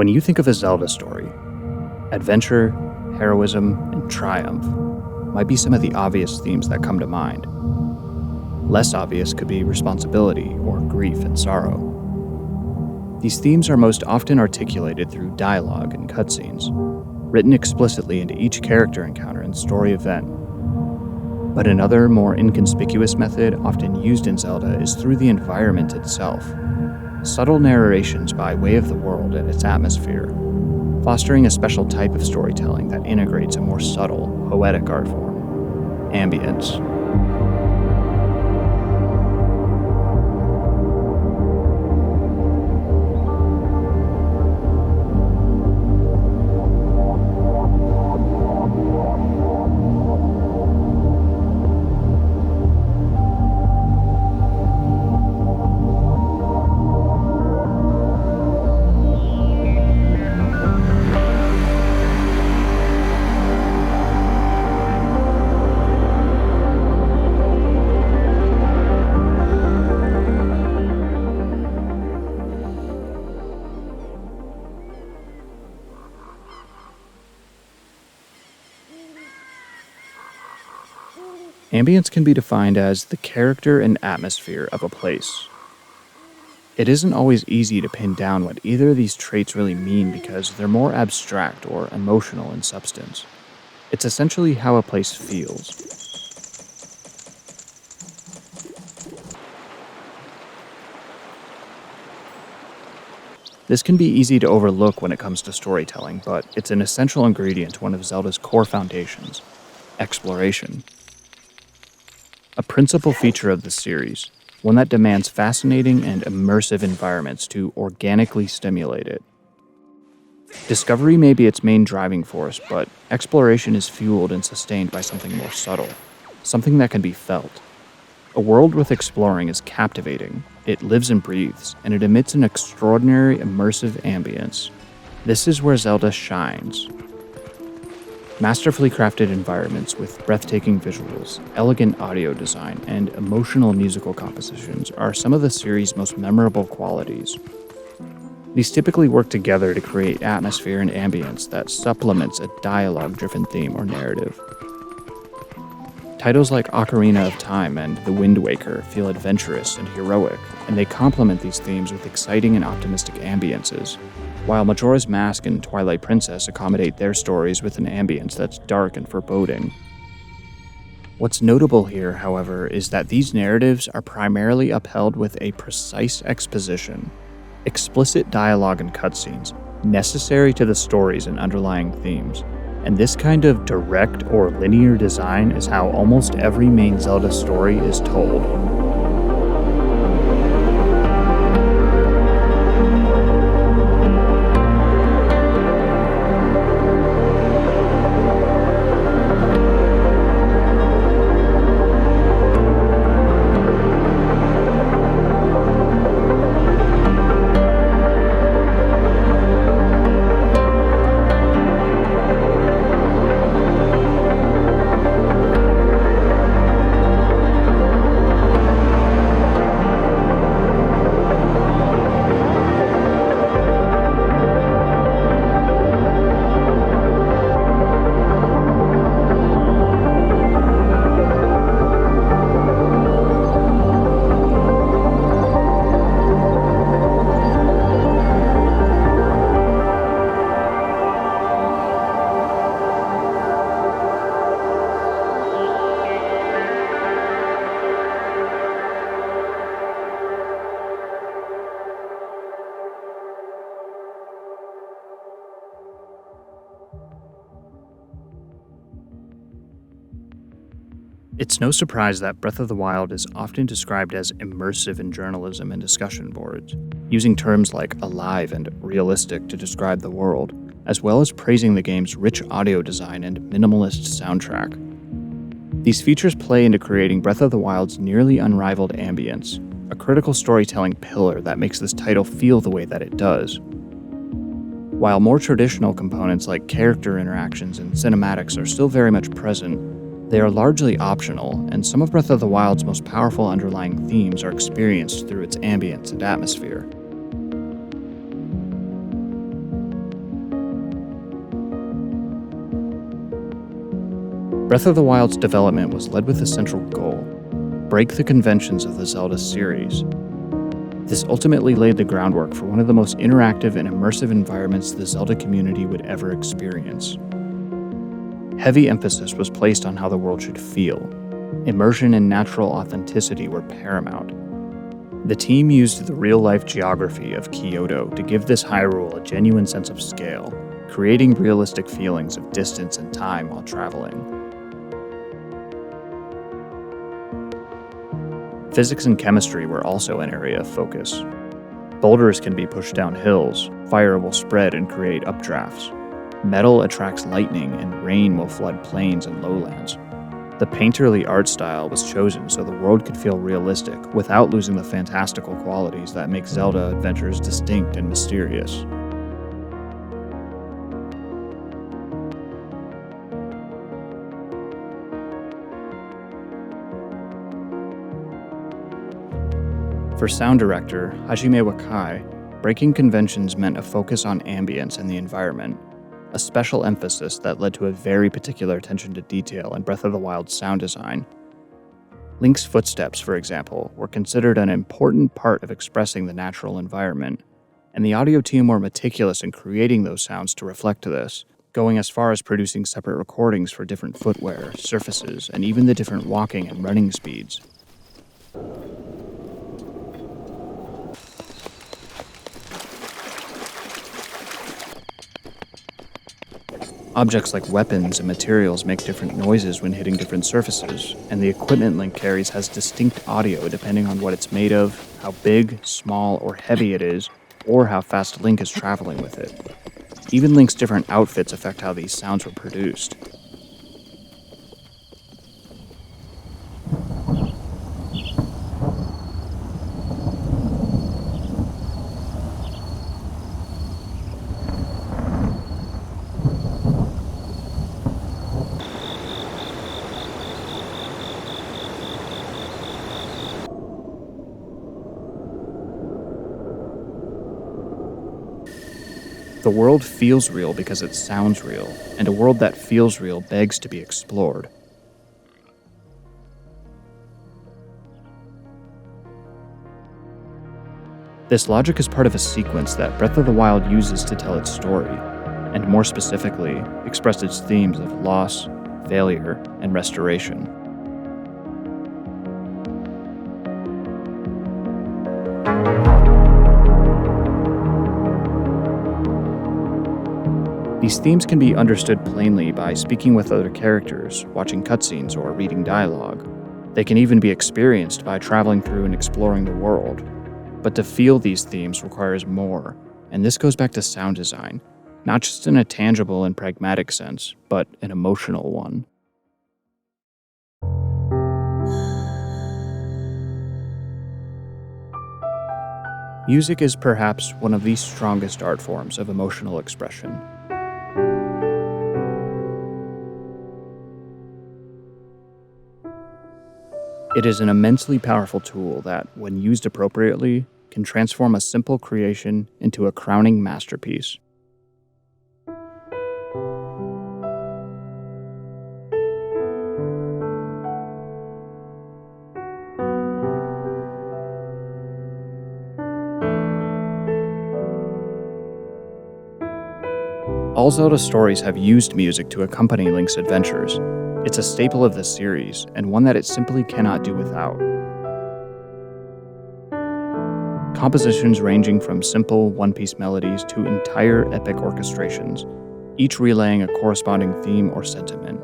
When you think of a Zelda story, adventure, heroism, and triumph might be some of the obvious themes that come to mind. Less obvious could be responsibility or grief and sorrow. These themes are most often articulated through dialogue and cutscenes, written explicitly into each character encounter and story event. But another, more inconspicuous method often used in Zelda is through the environment itself. Subtle narrations by way of the world and its atmosphere, fostering a special type of storytelling that integrates a more subtle, poetic art form, ambience. Ambience can be defined as the character and atmosphere of a place. It isn't always easy to pin down what either of these traits really mean because they're more abstract or emotional in substance. It's essentially how a place feels. This can be easy to overlook when it comes to storytelling, but it's an essential ingredient to one of Zelda's core foundations, exploration. A principal feature of the series, one that demands fascinating and immersive environments to organically stimulate it. Discovery may be its main driving force, but exploration is fueled and sustained by something more subtle, something that can be felt. A world worth exploring is captivating, it lives and breathes, and it emits an extraordinary immersive ambience. This is where Zelda shines. Masterfully crafted environments with breathtaking visuals, elegant audio design, and emotional musical compositions are some of the series' most memorable qualities. These typically work together to create atmosphere and ambience that supplements a dialogue-driven theme or narrative. Titles like Ocarina of Time and The Wind Waker feel adventurous and heroic, and they complement these themes with exciting and optimistic ambiences, while Majora's Mask and Twilight Princess accommodate their stories with an ambience that's dark and foreboding. What's notable here, however, is that these narratives are primarily upheld with a precise exposition, explicit dialogue and cutscenes, necessary to the stories and underlying themes. And this kind of direct or linear design is how almost every main Zelda story is told. It's no surprise that Breath of the Wild is often described as immersive in journalism and discussion boards, using terms like alive and realistic to describe the world, as well as praising the game's rich audio design and minimalist soundtrack. These features play into creating Breath of the Wild's nearly unrivaled ambience, a critical storytelling pillar that makes this title feel the way that it does. While more traditional components like character interactions and cinematics are still very much present, they are largely optional, and some of Breath of the Wild's most powerful underlying themes are experienced through its ambience and atmosphere. Breath of the Wild's development was led with a central goal: break the conventions of the Zelda series. This ultimately laid the groundwork for one of the most interactive and immersive environments the Zelda community would ever experience. Heavy emphasis was placed on how the world should feel. Immersion and natural authenticity were paramount. The team used the real-life geography of Kyoto to give this Hyrule a genuine sense of scale, creating realistic feelings of distance and time while traveling. Physics and chemistry were also an area of focus. Boulders can be pushed down hills, fire will spread and create updrafts. Metal attracts lightning and rain will flood plains and lowlands. The painterly art style was chosen so the world could feel realistic without losing the fantastical qualities that make Zelda adventures distinct and mysterious. For sound director Hajime Wakai, breaking conventions meant a focus on ambience and the environment, a special emphasis that led to a very particular attention to detail in Breath of the Wild's sound design. Link's footsteps, for example, were considered an important part of expressing the natural environment, and the audio team were meticulous in creating those sounds to reflect this, going as far as producing separate recordings for different footwear, surfaces, and even the different walking and running speeds. Objects like weapons and materials make different noises when hitting different surfaces, and the equipment Link carries has distinct audio depending on what it's made of, how big, small, or heavy it is, or how fast Link is traveling with it. Even Link's different outfits affect how these sounds were produced. The world feels real because it sounds real, and a world that feels real begs to be explored. This logic is part of a sequence that Breath of the Wild uses to tell its story, and more specifically, express its themes of loss, failure, and restoration. These themes can be understood plainly by speaking with other characters, watching cutscenes, or reading dialogue. They can even be experienced by traveling through and exploring the world. But to feel these themes requires more, and this goes back to sound design, not just in a tangible and pragmatic sense, but an emotional one. Music is perhaps one of the strongest art forms of emotional expression. It is an immensely powerful tool that, when used appropriately, can transform a simple creation into a crowning masterpiece. All Zelda stories have used music to accompany Link's adventures. It's a staple of the series, and one that it simply cannot do without. Compositions ranging from simple one-piece melodies to entire epic orchestrations, each relaying a corresponding theme or sentiment.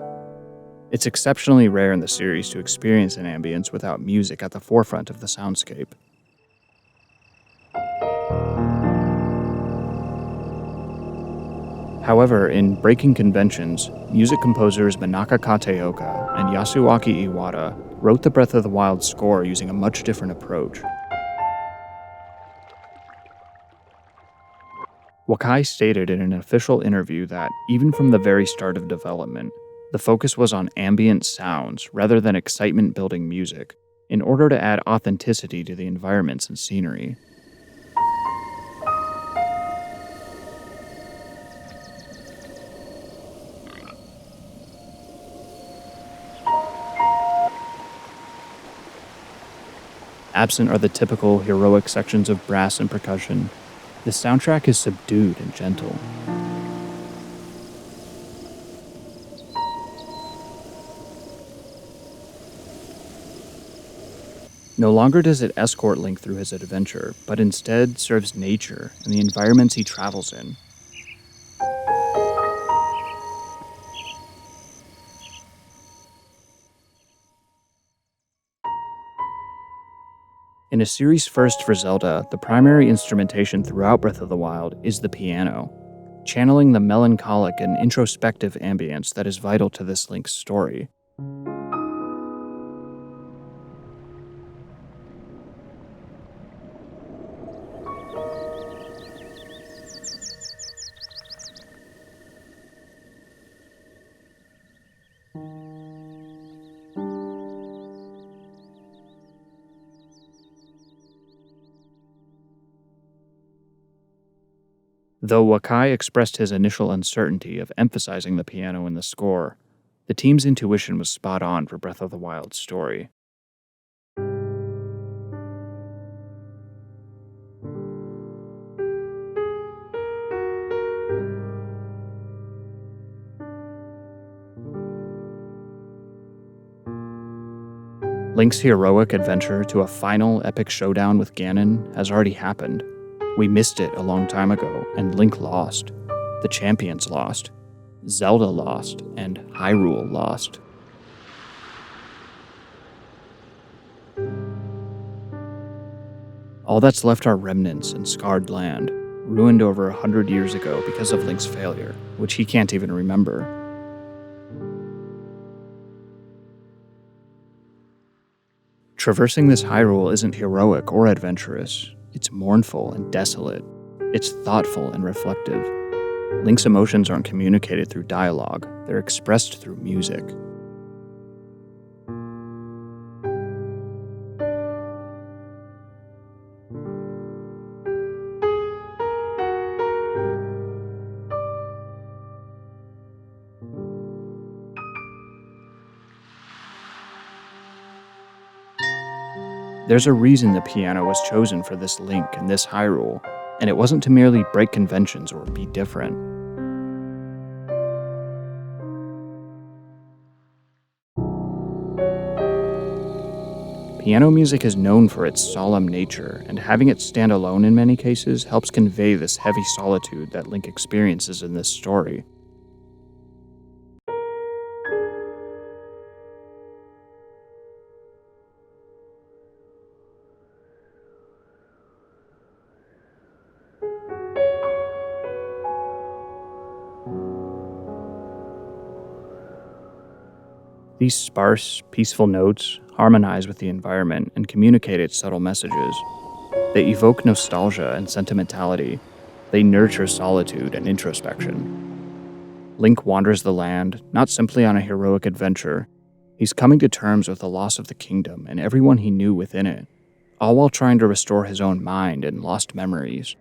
It's exceptionally rare in the series to experience an ambience without music at the forefront of the soundscape. However, in breaking conventions, music composers Manaka Kateoka and Yasuaki Iwata wrote the Breath of the Wild score using a much different approach. Wakai stated in an official interview that, even from the very start of development, the focus was on ambient sounds rather than excitement-building music, in order to add authenticity to the environments and scenery. Absent are the typical heroic sections of brass and percussion. The soundtrack is subdued and gentle. No longer does it escort Link through his adventure, but instead serves nature and the environments he travels in. In a series first for Zelda, the primary instrumentation throughout Breath of the Wild is the piano, channeling the melancholic and introspective ambience that is vital to this Link's story. Though Wakai expressed his initial uncertainty of emphasizing the piano in the score, the team's intuition was spot on for Breath of the Wild's story. Link's heroic adventure to a final epic showdown with Ganon has already happened. We missed it a long time ago, and Link lost. The champions lost. Zelda lost, and Hyrule lost. All that's left are remnants and scarred land, ruined over 100 years ago because of Link's failure, which he can't even remember. Traversing this Hyrule isn't heroic or adventurous. It's mournful and desolate. It's thoughtful and reflective. Link's emotions aren't communicated through dialogue, they're expressed through music. There's a reason the piano was chosen for this Link and this Hyrule, and it wasn't to merely break conventions or be different. Piano music is known for its solemn nature, and having it stand alone in many cases helps convey this heavy solitude that Link experiences in this story. These sparse, peaceful notes harmonize with the environment and communicate its subtle messages. They evoke nostalgia and sentimentality. They nurture solitude and introspection. Link wanders the land, not simply on a heroic adventure. He's coming to terms with the loss of the kingdom and everyone he knew within it, all while trying to restore his own mind and lost memories.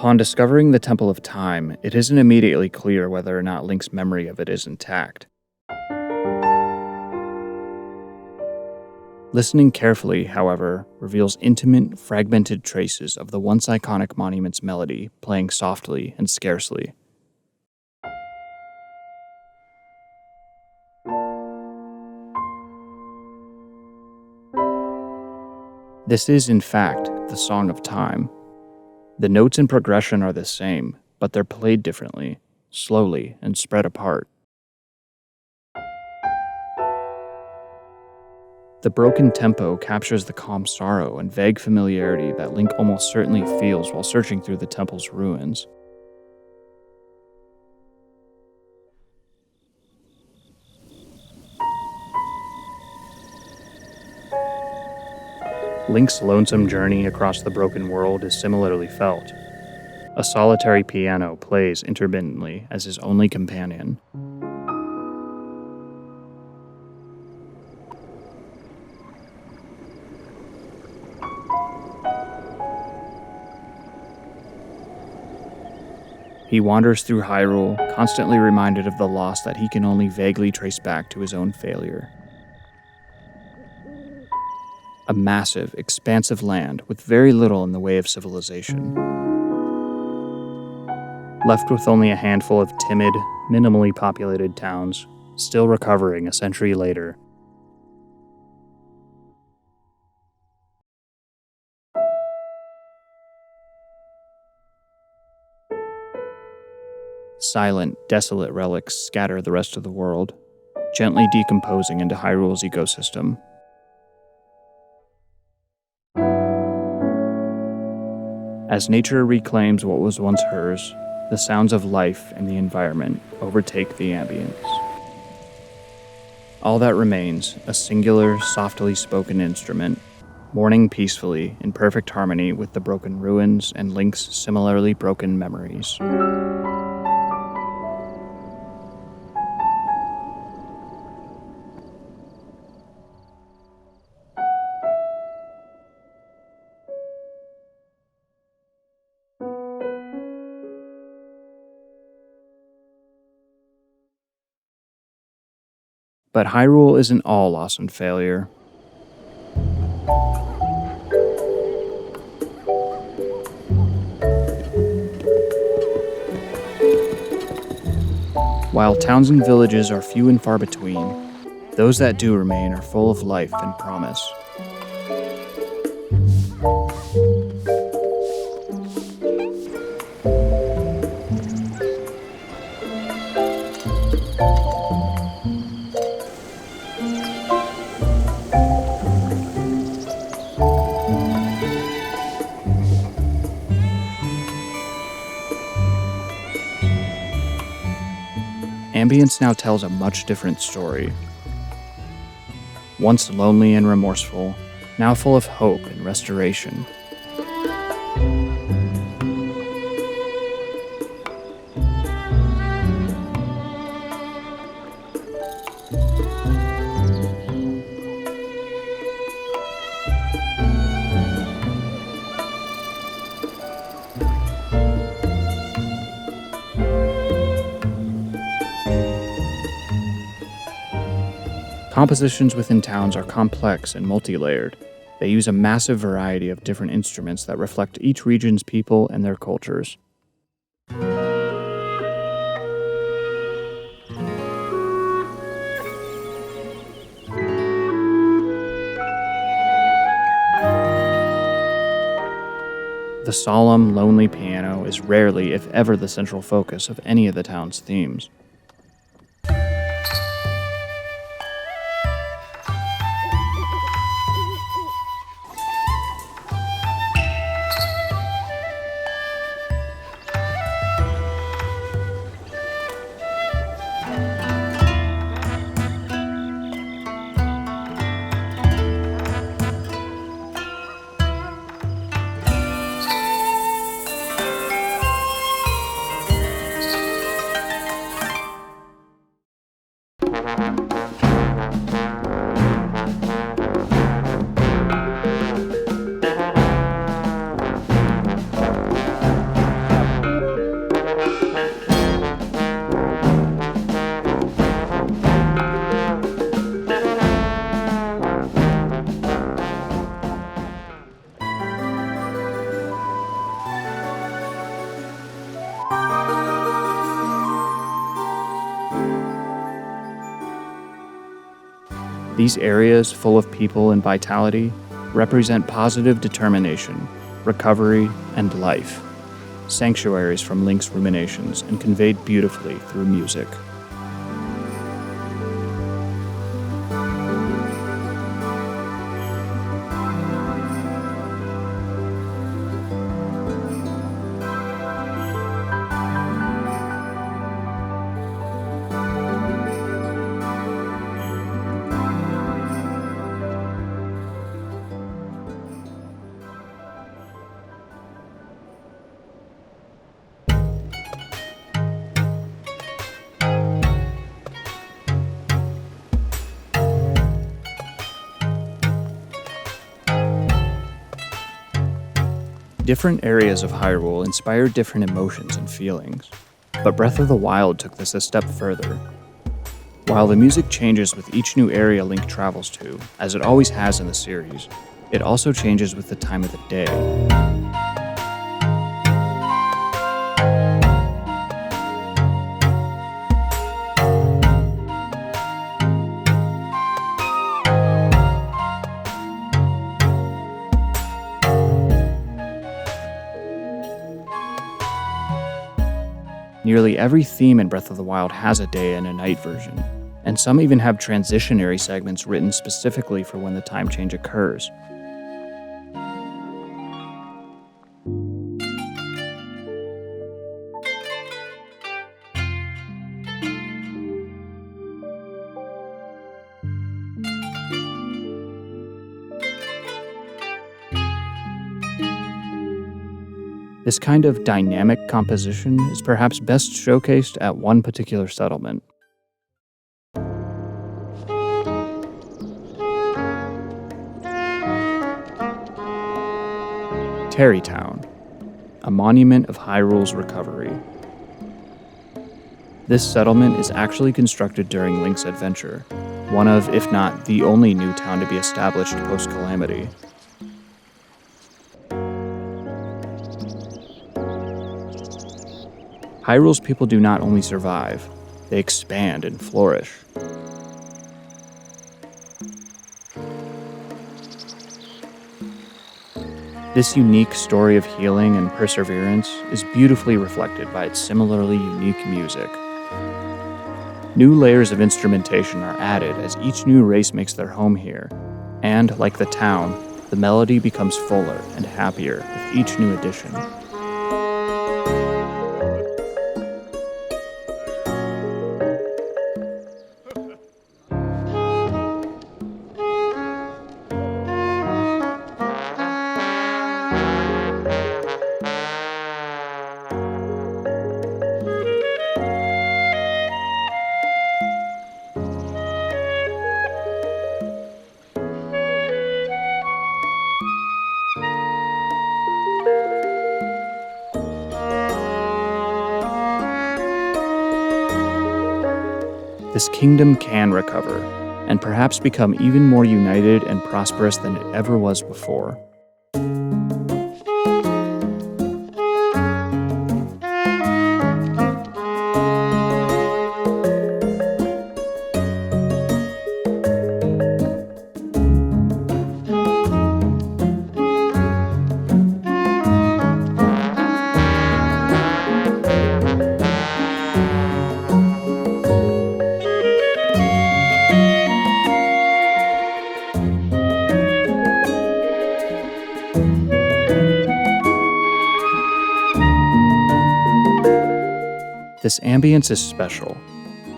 Upon discovering the Temple of Time, it isn't immediately clear whether or not Link's memory of it is intact. Listening carefully, however, reveals intimate, fragmented traces of the once iconic monument's melody playing softly and scarcely. This is, in fact, the Song of Time. The notes and progression are the same, but they're played differently, slowly and spread apart. The broken tempo captures the calm sorrow and vague familiarity that Link almost certainly feels while searching through the temple's ruins. Link's lonesome journey across the broken world is similarly felt. A solitary piano plays intermittently as his only companion. He wanders through Hyrule, constantly reminded of the loss that he can only vaguely trace back to his own failure. A massive, expansive land with very little in the way of civilization. Left with only a handful of timid, minimally populated towns, still recovering a century later. Silent, desolate relics scatter the rest of the world, gently decomposing into Hyrule's ecosystem. As nature reclaims what was once hers, the sounds of life and the environment overtake the ambience. All that remains, a singular, softly spoken instrument, mourning peacefully in perfect harmony with the broken ruins and Link's similarly broken memories. But Hyrule isn't all loss and failure. While towns and villages are few and far between, those that do remain are full of life and promise. Ambience now tells a much different story. Once lonely and remorseful, now full of hope and restoration. Compositions within towns are complex and multi-layered. They use a massive variety of different instruments that reflect each region's people and their cultures. The solemn, lonely piano is rarely, if ever, the central focus of any of the town's themes. These areas, full of people and vitality, represent positive determination, recovery, and life, sanctuaries from Link's ruminations and conveyed beautifully through music. Different areas of Hyrule inspired different emotions and feelings, but Breath of the Wild took this a step further. While the music changes with each new area Link travels to, as it always has in the series, it also changes with the time of the day. Nearly every theme in Breath of the Wild has a day and a night version, and some even have transitionary segments written specifically for when the time change occurs. This kind of dynamic composition is perhaps best showcased at one particular settlement. Tarrytown, a monument of Hyrule's recovery. This settlement is actually constructed during Link's adventure, one of, if not the only new town to be established post-Calamity. Hyrule's people do not only survive, they expand and flourish. This unique story of healing and perseverance is beautifully reflected by its similarly unique music. New layers of instrumentation are added as each new race makes their home here, and, like the town, the melody becomes fuller and happier with each new addition. This kingdom can recover, and perhaps become even more united and prosperous than it ever was before. This ambience is special.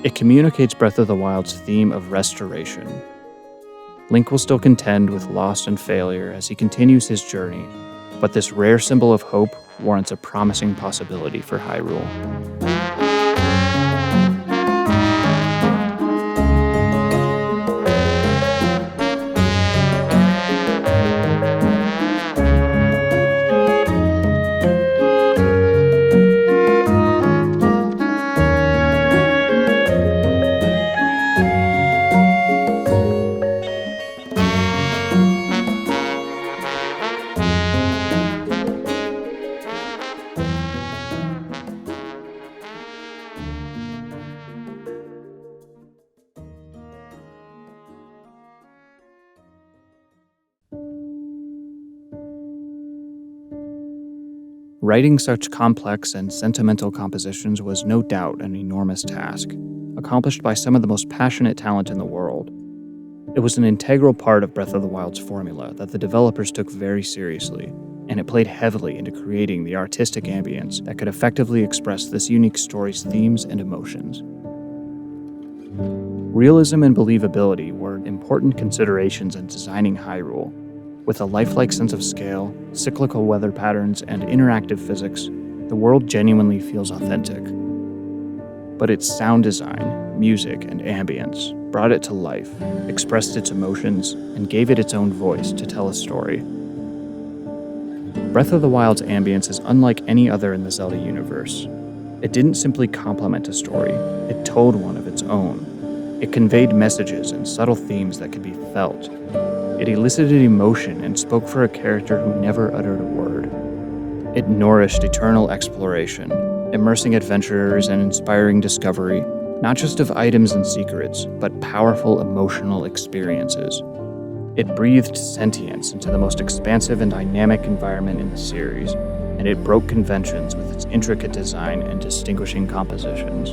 It communicates Breath of the Wild's theme of restoration. Link will still contend with loss and failure as he continues his journey, but this rare symbol of hope warrants a promising possibility for Hyrule. Writing such complex and sentimental compositions was no doubt an enormous task, accomplished by some of the most passionate talent in the world. It was an integral part of Breath of the Wild's formula that the developers took very seriously, and it played heavily into creating the artistic ambience that could effectively express this unique story's themes and emotions. Realism and believability were important considerations in designing Hyrule. With a lifelike sense of scale, cyclical weather patterns, and interactive physics, the world genuinely feels authentic. But its sound design, music, and ambience brought it to life, expressed its emotions, and gave it its own voice to tell a story. Breath of the Wild's ambience is unlike any other in the Zelda universe. It didn't simply complement a story, it told one of its own. It conveyed messages and subtle themes that could be felt. It elicited emotion and spoke for a character who never uttered a word. It nourished eternal exploration, immersing adventurers and inspiring discovery, not just of items and secrets, but powerful emotional experiences. It breathed sentience into the most expansive and dynamic environment in the series, and it broke conventions with its intricate design and distinguishing compositions.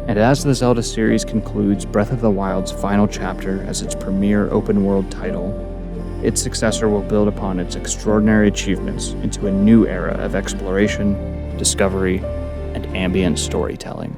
And as the Zelda series concludes Breath of the Wild's final chapter as its premier open-world title, its successor will build upon its extraordinary achievements into a new era of exploration, discovery, and ambient storytelling.